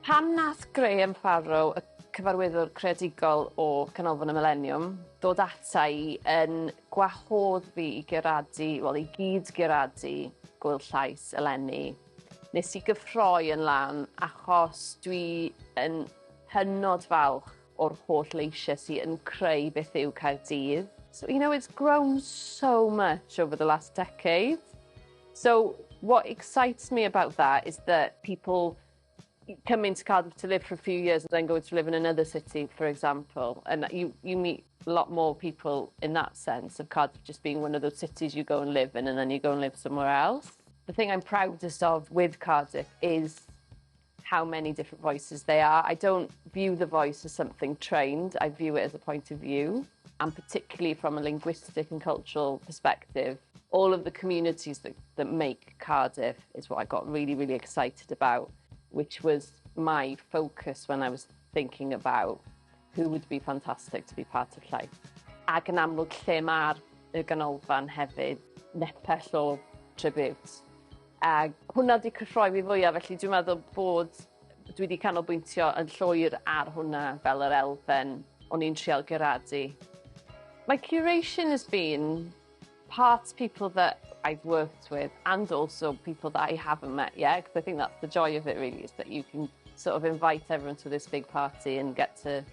Pan nath Graham Farrow, y cyfarwyddwr creadigol o Canolfan y Millennium, dod ata I yn gwahodd fi I guradu, wel I cyd-guradur Gwyl Llais eleni, nes I gyffroi yn lan achos dwi yn hynod falch o'r holl leisiau sy yn creu beth yw Caerdydd. So, you know, it's grown so much over the last decade. So what excites me about that is that people come into Cardiff to live for a few years and then go to live in another city, for example. And you meet a lot more people in that sense of Cardiff just being one of those cities you go and live in and then you go and live somewhere else. The thing I'm proudest of with Cardiff is how many different voices they are. I don't view the voice as something trained. I view it as a point of view. And particularly from a linguistic and cultural perspective, all of the communities that make Cardiff is what I got really, really excited about, which was my focus when I was thinking about who would be fantastic to be part of Llais. Ac yn amlwg lle mae'r ganolfan hefyd, nepell o tribute. A hwnna wedi cyffroi fi fwyaf, felly dwi'n meddwl bod dwi wedi canolbwyntio yn llwyr ar hwnna fel yr elfen o'n i'n trial gyradu. My curation has been parts people that I've worked with and also people that I haven't met yet, because I think that's the joy of it really, is that you can sort of invite everyone to this big party and get to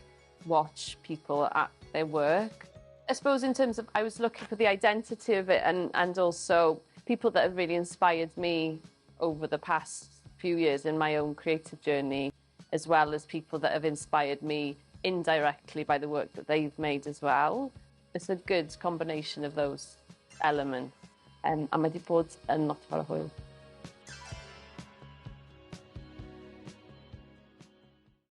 watch people at their work. I suppose in terms of, I was looking for the identity of it and also people that have really inspired me over the past few years in my own creative journey, as well as people that have inspired me indirectly by the work that they've made as well. It's a good combination of those elements. A mae 'di bod yn lot fawr o hwyl.